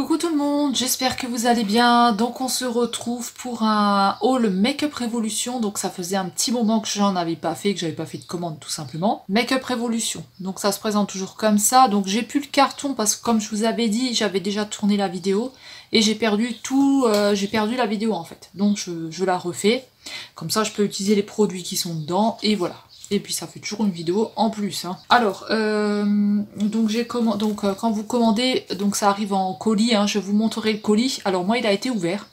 Coucou tout le monde, j'espère que vous allez bien. Donc on se retrouve pour un haul Make-up Révolution. Donc ça faisait un petit moment que j'en avais pas fait, que j'avais pas fait de commande tout simplement. Make-up Révolution, donc ça se présente toujours comme ça. Donc j'ai plus le carton parce que comme je vous avais dit, j'avais déjà tourné la vidéo. Et j'ai perdu tout, j'ai perdu la vidéo en fait. Donc je la refais. Comme ça je peux utiliser les produits qui sont dedans et voilà. Et puis ça fait toujours une vidéo en plus. Hein. Alors, donc quand vous commandez, donc ça arrive en colis, hein, je vous montrerai le colis. Alors moi il a été ouvert.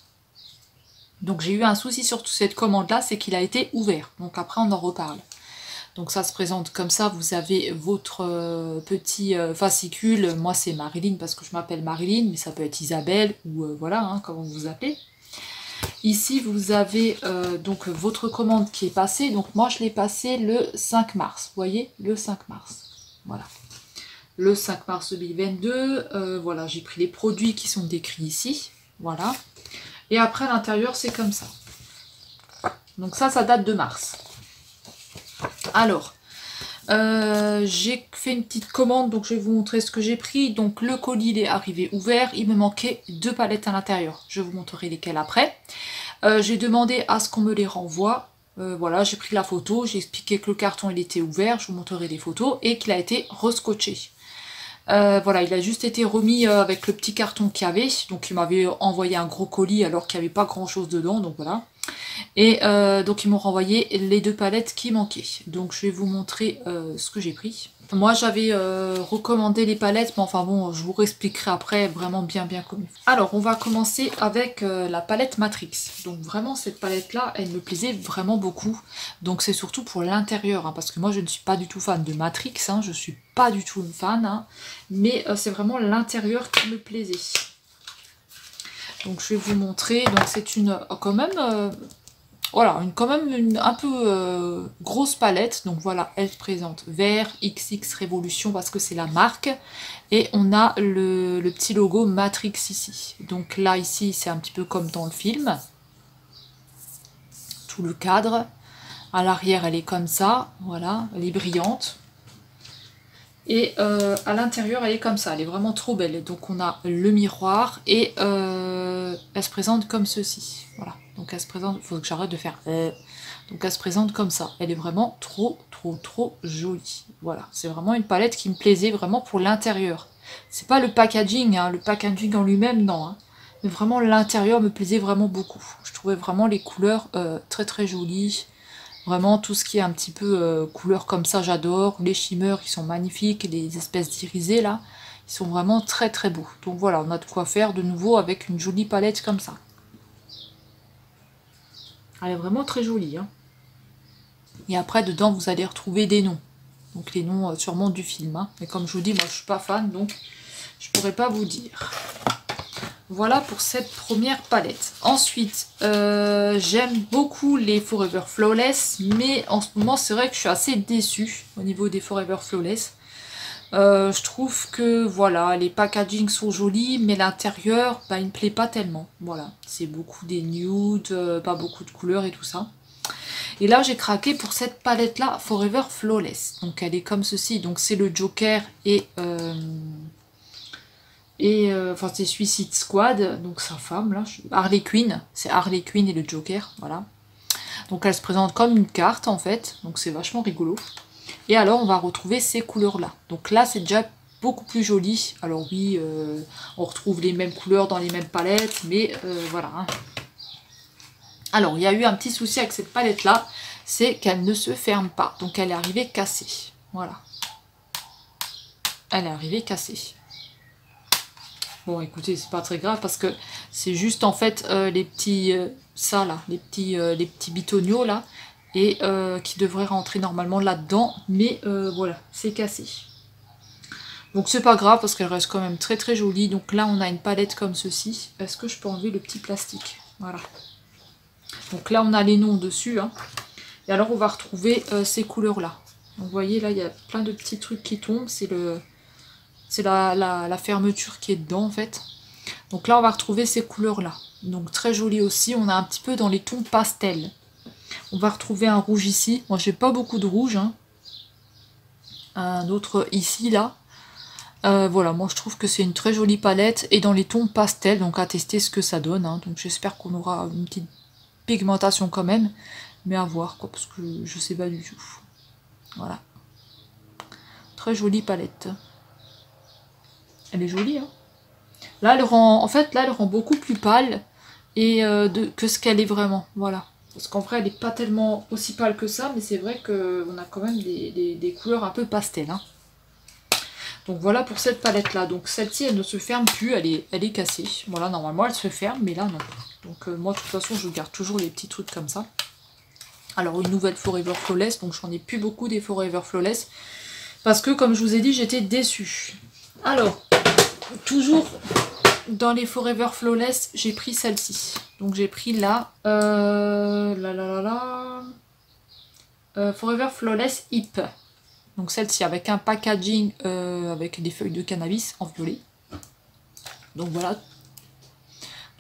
Donc j'ai eu un souci sur cette commande là, c'est qu'il a été ouvert. Donc après on en reparle. Donc ça se présente comme ça, vous avez votre petit fascicule. Moi c'est Marilyn parce que je m'appelle Marilyn, mais ça peut être Isabelle ou voilà, hein, comment vous vous appelez. Ici, vous avez donc votre commande qui est passée. Donc moi, je l'ai passée le 5 mars. Vous voyez, le 5 mars. Voilà. Le 5 mars 2022. Voilà, j'ai pris les produits qui sont décrits ici. Voilà. Et après, à l'intérieur, c'est comme ça. Donc ça date de mars. Alors, j'ai fait une petite commande. Donc je vais vous montrer ce que j'ai pris. Donc le colis, il est arrivé ouvert. Il me manquait 2 palettes à l'intérieur. Je vais vous montrer lesquelles après. J'ai demandé à ce qu'on me les renvoie. Voilà, j'ai pris la photo, j'ai expliqué que le carton il était ouvert, je vous montrerai des photos, et qu'il a été rescotché. Voilà, il a juste été remis avec le petit carton qu'il y avait. Donc il m'avait envoyé un gros colis alors qu'il n'y avait pas grand chose dedans, donc voilà. Et donc ils m'ont renvoyé les 2 palettes qui manquaient. Donc je vais vous montrer ce que j'ai pris. Moi j'avais recommandé les palettes, mais enfin bon, je vous réexpliquerai après vraiment bien comme il faut. Alors on va commencer avec la palette Matrix. Donc vraiment cette palette là, elle me plaisait vraiment beaucoup. Donc c'est surtout pour l'intérieur, hein, parce que moi je ne suis pas du tout fan de Matrix, hein, je suis pas du tout une fan, hein, mais c'est vraiment l'intérieur qui me plaisait. Donc je vais vous montrer, donc c'est une quand même voilà, un peu grosse palette. Donc voilà, elle présente vert XX Révolution parce que c'est la marque. Et on a le petit logo Matrix ici. Donc là, ici, c'est un petit peu comme dans le film. Tout le cadre. À l'arrière, elle est comme ça. Voilà, elle est brillante. Et à l'intérieur, elle est comme ça. Elle est vraiment trop belle. Donc on a le miroir et elle se présente comme ceci. Voilà. Donc elle se présente, il faut que j'arrête de faire donc elle se présente comme ça. Elle est vraiment trop jolie. Voilà, c'est vraiment une palette qui me plaisait vraiment pour l'intérieur. C'est pas le packaging, hein. Le packaging en lui-même, non. Hein. Mais vraiment l'intérieur me plaisait vraiment beaucoup. Je trouvais vraiment les couleurs très jolies. Vraiment tout ce qui est un petit peu couleur comme ça, j'adore. Les shimmers, ils sont magnifiques. Les espèces d'irisés là, ils sont vraiment très beaux. Donc voilà, on a de quoi faire de nouveau avec une jolie palette comme ça. Elle est vraiment très jolie. Hein. Et après, dedans, vous allez retrouver des noms. Donc les noms sûrement du film. Hein. Mais comme je vous dis, moi je suis pas fan, donc je pourrais pas vous dire. Voilà pour cette première palette. Ensuite, j'aime beaucoup les Forever Flawless. Mais en ce moment, c'est vrai que je suis assez déçue au niveau des Forever Flawless. Je trouve que voilà, les packaging sont jolis, mais l'intérieur, bah, il me plaît pas tellement. Voilà, c'est beaucoup des nudes, pas beaucoup de couleurs et tout ça. Et là, j'ai craqué pour cette palette-là, Forever Flawless. Donc, elle est comme ceci. Donc, c'est le Joker et enfin, c'est Suicide Squad. Donc, sa femme, là, Harley Quinn. C'est Harley Quinn et le Joker, voilà. Donc, elle se présente comme une carte, en fait. Donc, c'est vachement rigolo. Et alors, on va retrouver ces couleurs-là. Donc là, c'est déjà beaucoup plus joli. Alors oui, on retrouve les mêmes couleurs dans les mêmes palettes, mais voilà. Hein. Alors, il y a eu un petit souci avec cette palette-là, c'est qu'elle ne se ferme pas. Donc, elle est arrivée cassée. Voilà. Elle est arrivée cassée. Bon, écoutez, c'est pas très grave parce que c'est juste en fait les petits... ça là, les petits bitoniaux là. Et qui devrait rentrer normalement là-dedans, mais voilà, c'est cassé. Donc c'est pas grave parce qu'elle reste quand même très jolie. Donc là on a une palette comme ceci. Est-ce que je peux enlever le petit plastique? Voilà. Donc là on a les noms dessus. Hein. Et alors on va retrouver ces couleurs là. Donc vous voyez là il y a plein de petits trucs qui tombent. C'est la fermeture qui est dedans en fait. Donc là on va retrouver ces couleurs là. Donc très joli aussi. On a un petit peu dans les tons pastels. On va retrouver un rouge ici. Moi, j'ai pas beaucoup de rouge. Hein. Un autre ici, là. Voilà, moi je trouve que c'est une très jolie palette et dans les tons pastel, donc à tester ce que ça donne, hein. Donc j'espère qu'on aura une petite pigmentation quand même, mais à voir quoi, parce que je sais pas du tout. Voilà, très jolie palette. Elle est jolie, hein. Là elle rend, en fait là elle rend beaucoup plus pâle et que ce qu'elle est vraiment, voilà. Parce qu'en vrai elle est pas tellement aussi pâle que ça, mais c'est vrai qu'on a quand même des couleurs un peu pastel, hein. Donc voilà pour cette palette là. Donc celle-ci elle ne se ferme plus, elle est cassée. Voilà, normalement elle se ferme, mais là non. Donc moi de toute façon je garde toujours les petits trucs comme ça. Alors une nouvelle Forever Flawless, donc j'en ai plus beaucoup des Forever Flawless. Parce que comme je vous ai dit, j'étais déçue. Alors, toujours dans les Forever Flawless, j'ai pris celle-ci. Donc j'ai pris la Forever Flawless Hip. Donc celle-ci avec un packaging avec des feuilles de cannabis en violet. Donc voilà.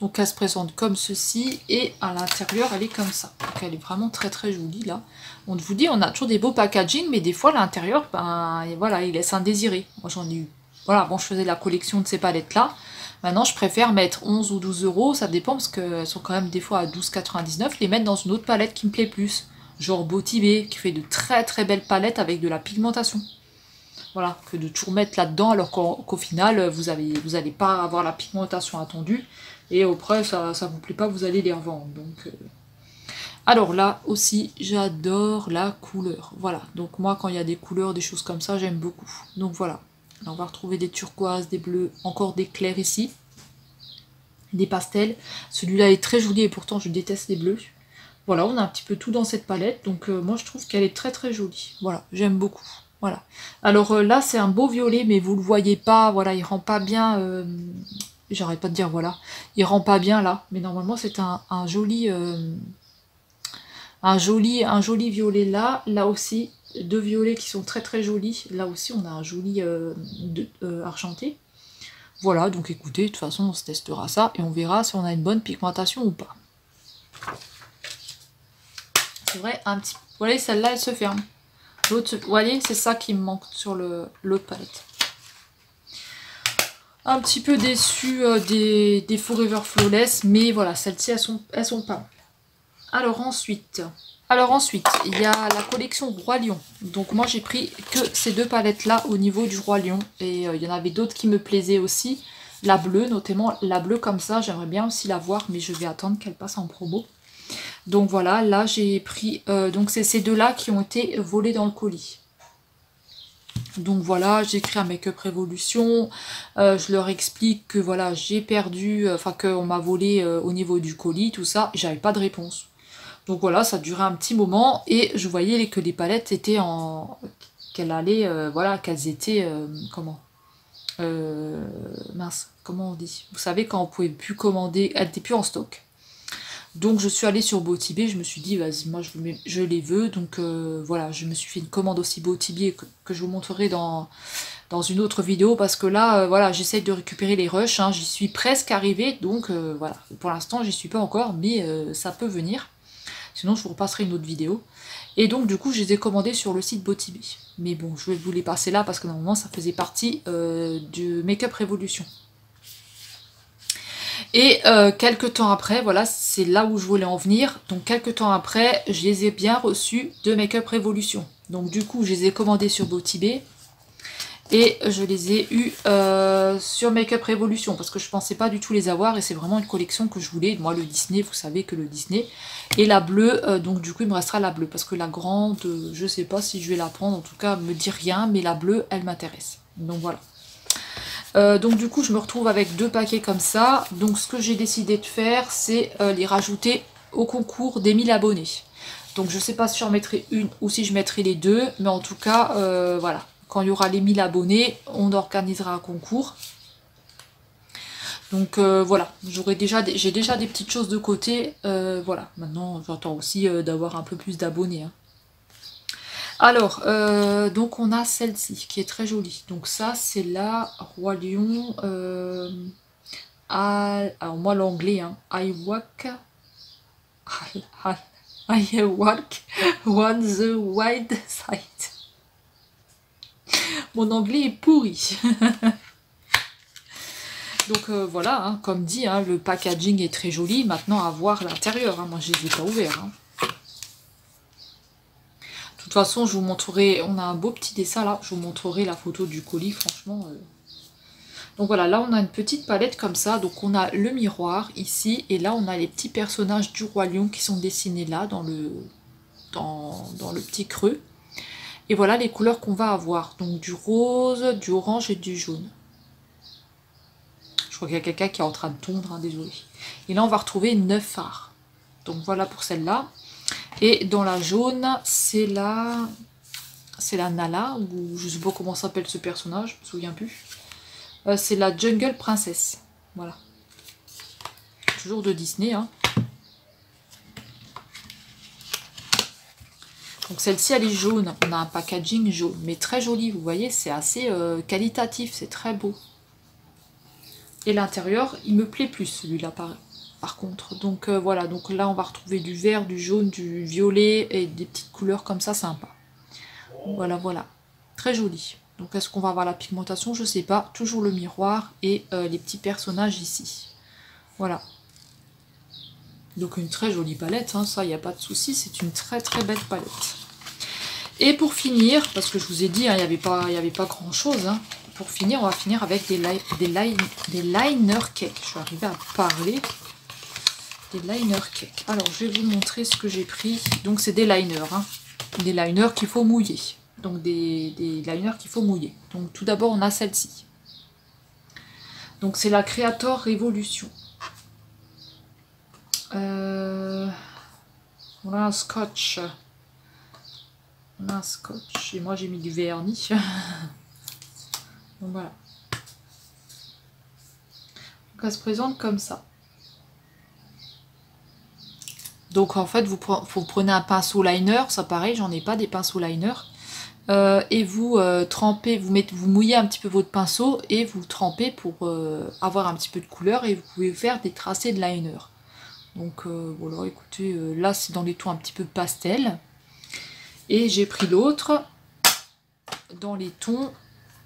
Donc elle se présente comme ceci et à l'intérieur elle est comme ça. Donc elle est vraiment très très jolie là. On vous dit on a toujours des beaux packaging mais des fois l'intérieur ben voilà il laisse indésiré. Moi j'en ai eu. Voilà, avant je faisais la collection de ces palettes là. Maintenant je préfère mettre 11 ou 12 euros, ça dépend parce qu'elles sont quand même des fois à 12,99, les mettre dans une autre palette qui me plaît plus. Genre Botibé qui fait de très très belles palettes avec de la pigmentation. Voilà, que de tout remettre là-dedans alors qu'au final vous allez pas avoir la pigmentation attendue et après ça vous plaît pas, vous allez les revendre. Donc, alors là aussi j'adore la couleur. Voilà, donc moi quand il y a des couleurs, des choses comme ça, j'aime beaucoup. Donc voilà, là, on va retrouver des turquoises, des bleus, encore des clairs ici, des pastels. Celui-là est très joli et pourtant je déteste les bleus. Voilà, on a un petit peu tout dans cette palette, donc moi je trouve qu'elle est très très jolie. Voilà, j'aime beaucoup. Voilà. Alors là c'est un beau violet, mais vous le voyez pas, voilà, il rend pas bien. J'arrête pas de dire voilà, il rend pas bien là, mais normalement c'est un joli, un joli violet là. Là aussi deux violets qui sont très très jolis. Là aussi on a un joli argenté. Voilà, donc écoutez, de toute façon on se testera ça et on verra si on a une bonne pigmentation ou pas. C'est vrai, un petit. Vous voyez, celle-là elle se ferme. L'autre, vous voyez, c'est ça qui me manque sur l'autre palette. Un petit peu déçue des Forever Flawless, mais voilà, celles-ci elles sont pas mal. Alors ensuite, il y a la collection Roi Lion. Donc moi j'ai pris que ces deux palettes là au niveau du Roi Lion. Et il y en avait d'autres qui me plaisaient aussi. La bleue, notamment la bleue comme ça, j'aimerais bien aussi la voir, mais je vais attendre qu'elle passe en promo. Donc voilà, là j'ai pris, donc c'est ces deux-là qui ont été volés dans le colis. Donc voilà, j'écris à Make Up Revolution, je leur explique que voilà, j'ai perdu, enfin qu'on m'a volé au niveau du colis, tout ça, j'avais pas de réponse. Donc voilà, ça durait un petit moment et je voyais que les palettes étaient en... qu'elles allaient, voilà, qu'elles étaient, comment mince, comment on dit? Vous savez, quand on pouvait plus commander, elles n'étaient plus en stock. Donc je suis allée sur Botibé, je me suis dit vas-y moi je les veux, donc voilà, je me suis fait une commande aussi Botibé que je vous montrerai dans une autre vidéo parce que là voilà, j'essaye de récupérer les rushs, hein, j'y suis presque arrivée, donc voilà, pour l'instant j'y suis pas encore, mais ça peut venir, sinon je vous repasserai une autre vidéo. Et donc du coup je les ai commandés sur le site Botibé, mais bon je vais vous les passer là parce que normalement ça faisait partie du Make Up Revolution. Et quelques temps après, voilà, c'est là où je voulais en venir. Donc quelques temps après, je les ai bien reçus de Make Up Revolution. Donc du coup, je les ai commandés sur Botibé. Et je les ai eus sur Make Up Revolution. Parce que je pensais pas du tout les avoir. Et c'est vraiment une collection que je voulais. Moi, le Disney, vous savez que le Disney. Et la bleue, donc du coup, il me restera la bleue. Parce que la grande, je sais pas si je vais la prendre. En tout cas, elle me dit rien. Mais la bleue, elle m'intéresse. Donc voilà. Donc du coup je me retrouve avec deux paquets comme ça. Donc ce que j'ai décidé de faire c'est les rajouter au concours des 1000 abonnés. Donc je sais pas si j'en mettrai une ou si je mettrai les deux, mais en tout cas voilà, quand il y aura les 1000 abonnés on organisera un concours. Donc voilà, j'ai déjà des petites choses de côté. Voilà, maintenant j'attends aussi d'avoir un peu plus d'abonnés, hein. Alors, donc on a celle-ci qui est très jolie. Donc ça, c'est la Roi Lion. Alors moi l'anglais, hein, I walk on the wide side. Mon anglais est pourri. Donc voilà, hein, comme dit, hein, le packaging est très joli. Maintenant, à voir l'intérieur. Hein. Moi, je ne les ai pas ouverts. Hein. De toute façon, je vous montrerai... On a un beau petit dessin là. Je vous montrerai la photo du colis, franchement. Donc voilà, là, on a une petite palette comme ça. Donc on a le miroir ici. Et là, on a les petits personnages du Roi Lion qui sont dessinés là, dans le petit creux. Et voilà les couleurs qu'on va avoir. Donc du rose, du orange et du jaune. Je crois qu'il y a quelqu'un qui est en train de tondre, hein, désolé. Et là, on va retrouver 9 fards. Donc voilà pour celle-là. Et dans la jaune, c'est la Nala, ou je sais pas comment s'appelle ce personnage, je me souviens plus. C'est la Jungle Princess. Voilà. Toujours de Disney, hein. Donc celle-ci, elle est jaune. On a un packaging jaune, mais très joli. Vous voyez, c'est assez qualitatif, c'est très beau. Et l'intérieur, il me plaît plus, celui-là, par contre. Donc voilà, donc là, on va retrouver du vert, du jaune, du violet et des petites couleurs comme ça, sympa. Voilà, voilà. Très joli. Donc est-ce qu'on va avoir la pigmentation? Je sais pas. Toujours le miroir et les petits personnages ici. Voilà. Donc une très jolie palette, hein, ça, il n'y a pas de souci. C'est une très très belle palette. Et pour finir, parce que je vous ai dit, hein, il n'y avait pas grand chose, hein. Pour finir, on va finir avec des liner cake. Je suis arrivée à parler. Des liner cake. Alors, je vais vous montrer ce que j'ai pris. Donc, c'est des liners. Hein. Des liners qu'il faut mouiller. Donc, des liners qu'il faut mouiller. Donc, tout d'abord, on a celle-ci. Donc, c'est la Creator Revolution. On a un scotch. On a un scotch. Et moi, j'ai mis du vernis. Donc voilà. Donc elle se présente comme ça. Donc en fait, vous prenez un pinceau liner, ça pareil, j'en ai pas des pinceaux liner. Et vous trempez, vous mouillez un petit peu votre pinceau et vous trempez pour avoir un petit peu de couleur et vous pouvez faire des tracés de liner. Donc voilà, écoutez, là c'est dans les tons un petit peu pastel. Et j'ai pris l'autre dans les tons...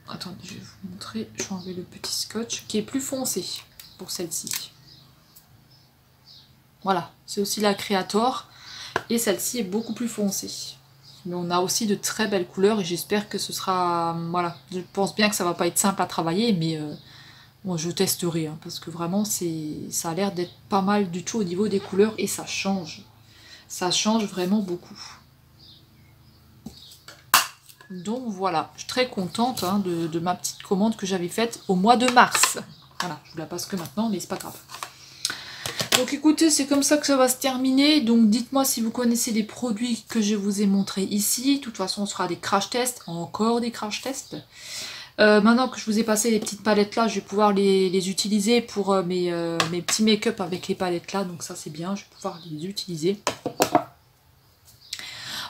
Attendez, je vais vous montrer, je vais enlever le petit scotch qui est plus foncé pour celle-ci. Voilà, c'est aussi la Creator et celle-ci est beaucoup plus foncée. Mais on a aussi de très belles couleurs et j'espère que ce sera... Voilà, je pense bien que ça va pas être simple à travailler, mais bon, je testerai hein, parce que vraiment ça a l'air d'être pas mal du tout au niveau des couleurs et ça change. Ça change vraiment beaucoup. Donc voilà, je suis très contente hein, de ma petite commande que j'avais faite au mois de mars. Voilà, je vous la passe que maintenant, mais c'est pas grave. Donc écoutez, c'est comme ça que ça va se terminer. Donc dites-moi si vous connaissez les produits que je vous ai montrés ici. De toute façon, on se fera des crash tests, encore des crash tests. Maintenant que je vous ai passé les petites palettes là, je vais pouvoir les utiliser pour mes petits make-up avec les palettes là. Donc ça c'est bien, je vais pouvoir les utiliser.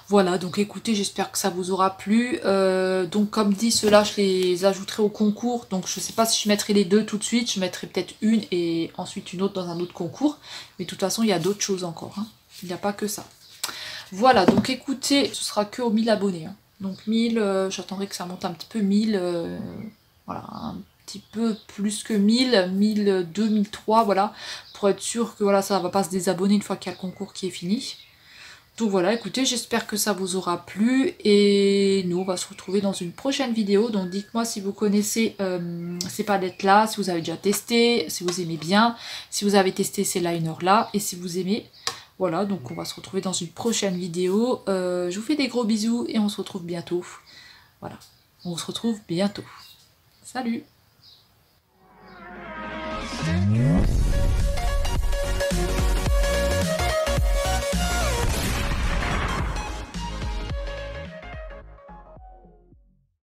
Voilà, donc écoutez, j'espère que ça vous aura plu. Donc comme dit, ceux-là, je les ajouterai au concours. Donc je ne sais pas si je mettrai les deux tout de suite. Je mettrai peut-être une et ensuite une autre dans un autre concours. Mais de toute façon, il y a d'autres choses encore. Hein. Il n'y a pas que ça. Voilà, donc écoutez, ce sera que aux 1000 abonnés. Hein. Donc 1000, j'attendrai que ça monte un petit peu. 1000, voilà, un petit peu plus que 1000, 1002, 1003, voilà. Pour être sûr que voilà, ça ne va pas se désabonner une fois qu'il y a le concours qui est fini. Donc voilà, écoutez, j'espère que ça vous aura plu et nous on va se retrouver dans une prochaine vidéo. Donc dites-moi si vous connaissez ces palettes là, si vous avez déjà testé, si vous aimez bien, si vous avez testé ces liners là et si vous aimez. Voilà, donc on va se retrouver dans une prochaine vidéo. Je vous fais des gros bisous et on se retrouve bientôt. Voilà, on se retrouve bientôt. Salut!